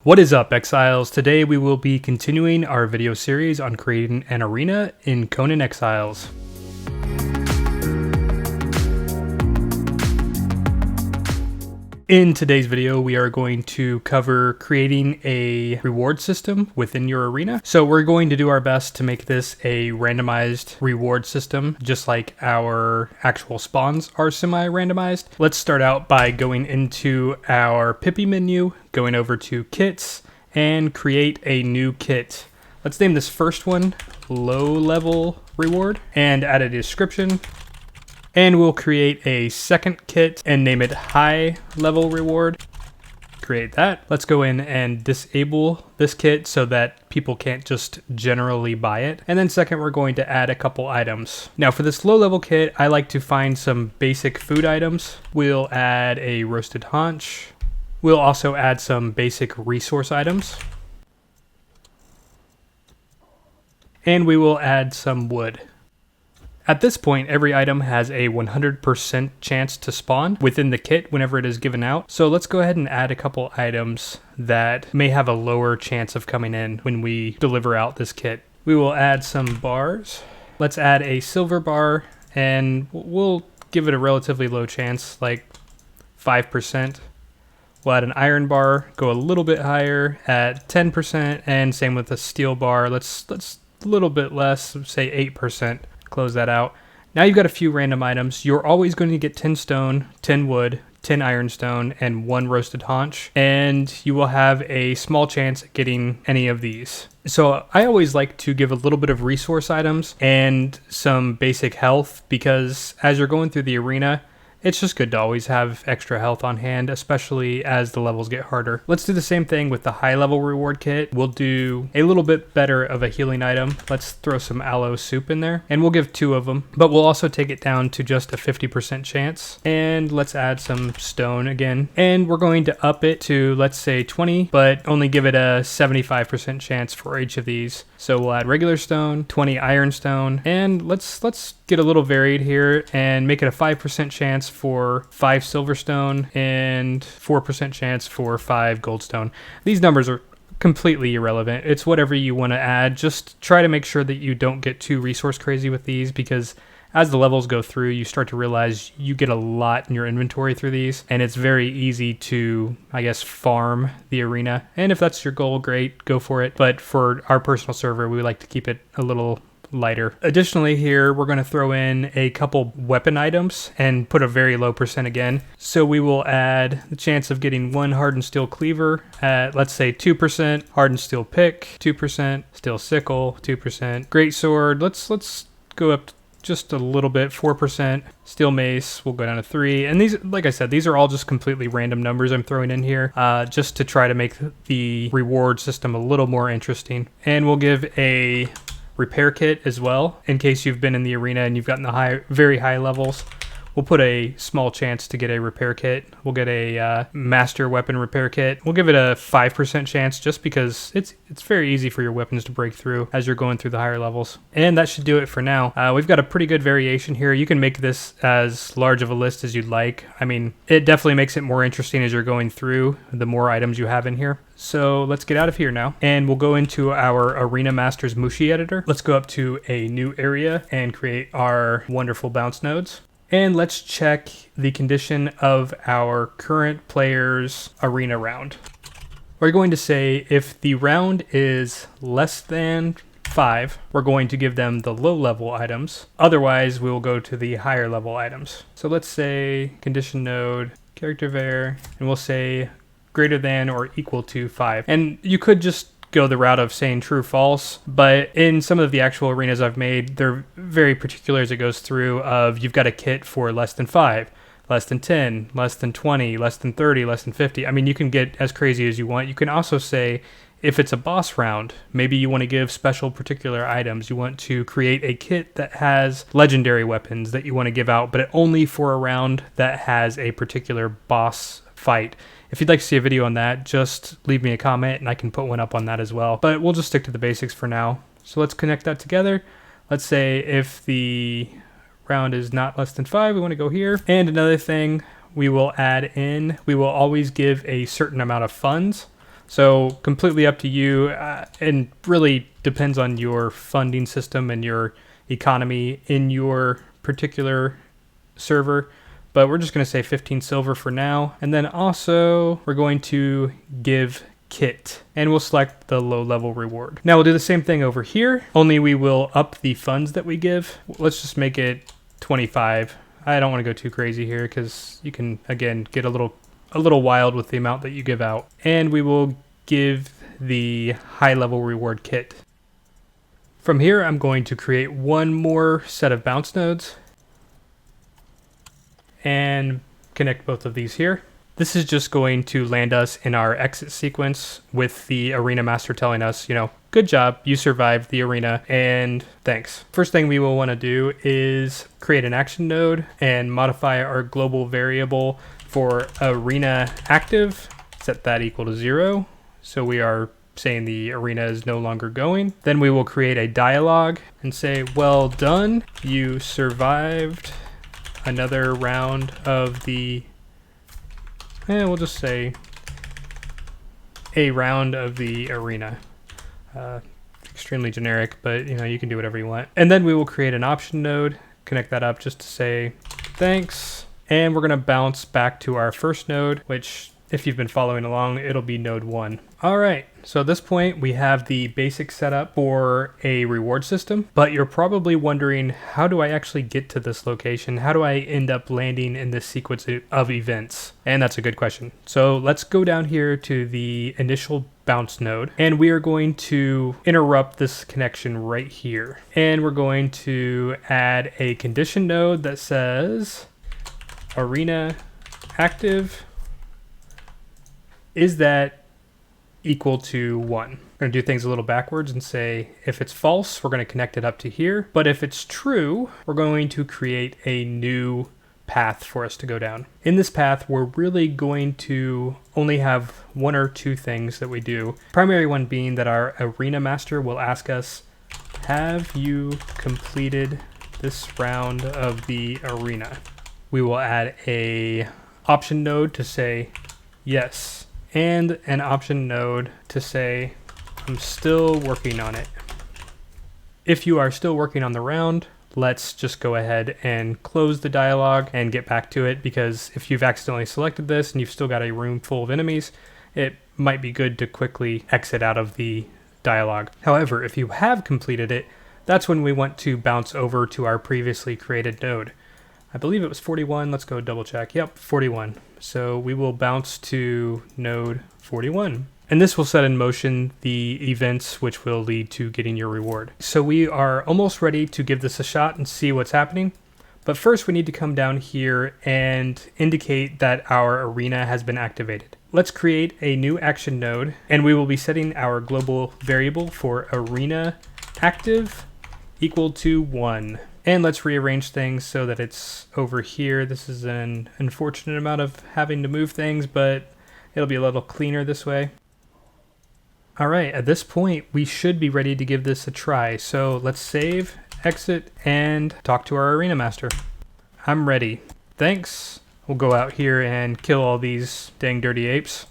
What is up, Exiles? Today we will be continuing our video series on creating an arena in Conan Exiles. In today's video, we are going to cover creating a reward system within your arena. So we're going to do our best to make this a randomized reward system, just like our actual spawns are semi-randomized. Let's start out by going into our Pippi menu, going over to kits, and create a new kit. Let's name this first one low level reward and add a description. And we'll create a second kit and name it high level reward. Create that. Let's go in and disable this kit so that people can't just generally buy it. And then second, we're going to add a couple items. Now for this low level kit, I like to find some basic food items. We'll add a roasted haunch. We'll also add some basic resource items. And we will add some wood. At this point, every item has a 100% chance to spawn within the kit whenever it is given out. So let's go ahead and add a couple items that may have a lower chance of coming in when we deliver out this kit. We will add some bars. Let's add a silver bar and we'll give it a relatively low chance, like 5%. We'll add an iron bar, go a little bit higher at 10%, and same with the steel bar. Let's a little bit less, say 8%. Close that out. Now you've got a few random items. You're always going to get 10 stone, 10 wood, 10 ironstone, and 1 roasted haunch, and you will have a small chance at getting any of these. So I always like to give a little bit of resource items and some basic health, because as you're going through the arena, it's just good to always have extra health on hand, especially as the levels get harder. Let's do the same thing with the high level reward kit. We'll do a little bit better of a healing item. Let's throw some aloe soup in there, and we'll give 2 of them, but we'll also take it down to just a 50% chance. And let's add some stone again. And we're going to up it to, let's say 20, but only give it a 75% chance for each of these. So we'll add regular stone, 20 ironstone, and let's get a little varied here and make it a 5% chance for 5 silverstone and 4% chance for 5 goldstone. These numbers are completely irrelevant. It's whatever you want to add. Just try to make sure that you don't get too resource crazy with these, because as the levels go through, you start to realize you get a lot in your inventory through these, and it's very easy to, I guess, farm the arena. And if that's your goal, great, go for it. But for our personal server, we like to keep it a little lighter. Additionally, here we're going to throw in a couple weapon items and put a very low percent again. So we will add the chance of getting 1 hardened steel cleaver at, let's say, 2%, hardened steel pick 2%, steel sickle 2%, great sword, let's go up just a little bit, 4%, steel mace will go down to 3, and these, like I said, these are all just completely random numbers I'm throwing in here, just to try to make the reward system a little more interesting. And we'll give a repair kit as well, in case you've been in the arena and you've gotten the very high levels. We'll put a small chance to get a repair kit. We'll get a master weapon repair kit. We'll give it a 5% chance, just because it's very easy for your weapons to break through as you're going through the higher levels. And that should do it for now. We've got a pretty good variation here. You can make this as large of a list as you'd like. I mean, it definitely makes it more interesting as you're going through, the more items you have in here. So let's get out of here now, and we'll go into our Arena Masters Mushi editor. Let's go up to a new area and create our wonderful bounce nodes. And let's check the condition of our current player's arena round. We're going to say if the round is less than 5, we're going to give them the low level items. Otherwise, we'll go to the higher level items. So let's say condition node, character var, and we'll say greater than or equal to 5. And you could just go the route of saying true false, but in some of the actual arenas I've made, they're very particular as it goes through of you've got a kit for less than 5, less than 10, less than 20, less than 30, less than 50. I mean, you can get as crazy as you want. You can also say, if it's a boss round, maybe you want to give special particular items. You want to create a kit that has legendary weapons that you want to give out, but only for a round that has a particular boss fight. If you'd like to see a video on that, just leave me a comment and I can put one up on that as well. But we'll just stick to the basics for now. So let's connect that together. Let's say if the round is not less than 5, we want to go here. And another thing we will add in, we will always give a certain amount of funds. So completely up to you, and really depends on your funding system and your economy in your particular server. But we're just going to say 15 silver for now. And then also we're going to give kit, and we'll select the low level reward. Now we'll do the same thing over here, only we will up the funds that we give. Let's just make it 25. I don't want to go too crazy here because you can again get a little wild with the amount that you give out. And we will give the high level reward kit. From here I'm going to create one more set of bounce nodes and connect both of these here. This is just going to land us in our exit sequence with the arena master telling us, you know, good job, you survived the arena and thanks. First thing we will want to do is create an action node and modify our global variable for arena active, set that equal to 0. So we are saying the arena is no longer going. Then we will create a dialogue and say, well done, you survived another round of the, we'll just say a round of the arena. Extremely generic, but you know, you can do whatever you want. And then we will create an option node, connect that up just to say thanks. And we're gonna bounce back to our first node, which if you've been following along, it'll be node 1. All right, so at this point we have the basic setup for a reward system, but you're probably wondering, how do I actually get to this location? How do I end up landing in this sequence of events? And that's a good question. So let's go down here to the initial bounce node, and we are going to interrupt this connection right here. And we're going to add a condition node that says arena active, is that equal to 1? We're going to do things a little backwards and say if it's false, we're going to connect it up to here. But if it's true, we're going to create a new path for us to go down. In this path, we're really going to only have one or two things that we do. Primary one being that our arena master will ask us, have you completed this round of the arena? We will add a option node to say yes, and an option node to say, I'm still working on it. If you are still working on the round, let's just go ahead and close the dialogue and get back to it, because if you've accidentally selected this and you've still got a room full of enemies, it might be good to quickly exit out of the dialogue. However, if you have completed it, that's when we want to bounce over to our previously created node. I believe it was 41. Let's go double check. Yep, 41. So we will bounce to node 41. And this will set in motion the events which will lead to getting your reward. So we are almost ready to give this a shot and see what's happening. But first we need to come down here and indicate that our arena has been activated. Let's create a new action node, and we will be setting our global variable for arena active equal to 1. And let's rearrange things so that it's over here. This is an unfortunate amount of having to move things, but it'll be a little cleaner this way. All right, at this point, we should be ready to give this a try. So let's save, exit, and talk to our arena master. I'm ready. Thanks. We'll go out here and kill all these dang dirty apes.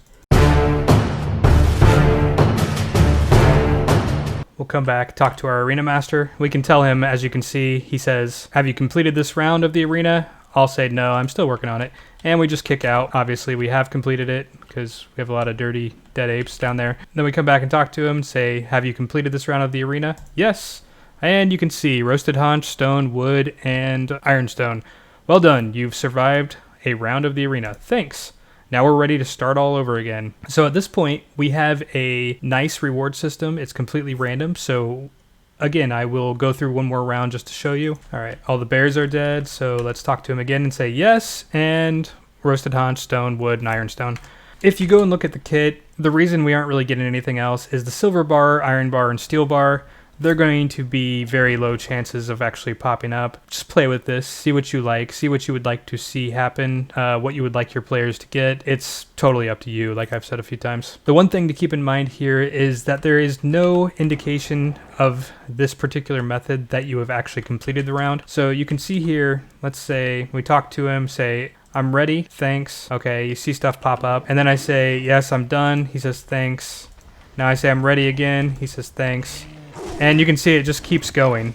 We'll come back, talk to our arena master. We can tell him, as you can see, he says, have you completed this round of the arena? I'll say, no, I'm still working on it. And we just kick out. Obviously, we have completed it because we have a lot of dirty dead apes down there. Then we come back and talk to him, say, have you completed this round of the arena? Yes. And you can see roasted haunch, stone, wood, and ironstone. Well done. You've survived a round of the arena. Thanks. Now we're ready to start all over again. So at this point, we have a nice reward system. It's completely random. So again, I will go through one more round just to show you. All right, all the bears are dead. So let's talk to him again and say yes. And roasted haunch, stone, wood, and ironstone. If you go and look at the kit, the reason we aren't really getting anything else is the silver bar, iron bar, and steel bar. They're going to be very low chances of actually popping up. Just play with this, see what you like, see what you would like to see happen, what you would like your players to get. It's totally up to you, like I've said a few times. The one thing to keep in mind here is that there is no indication of this particular method that you have actually completed the round. So you can see here, let's say we talk to him, say, I'm ready, thanks. Okay, you see stuff pop up. And then I say, yes, I'm done. He says, thanks. Now I say, I'm ready again. He says, thanks. And you can see it just keeps going.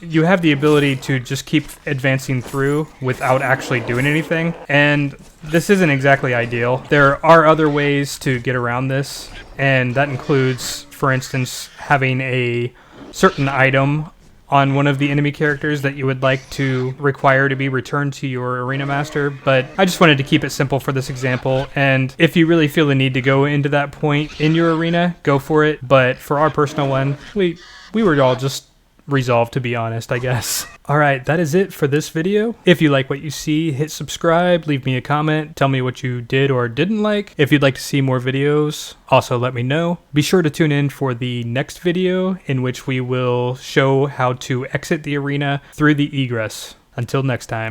You have the ability to just keep advancing through without actually doing anything. And this isn't exactly ideal. There are other ways to get around this. And that includes, for instance, having a certain item on one of the enemy characters that you would like to require to be returned to your arena master, but I just wanted to keep it simple for this example, and if you really feel the need to go into that point in your arena, go for it, but for our personal one, we were all just resolved, to be honest, I guess. Alright, that is it for this video. If you like what you see, hit subscribe, leave me a comment, tell me what you did or didn't like. If you'd like to see more videos, also let me know. Be sure to tune in for the next video in which we will show how to exit the arena through the egress. Until next time.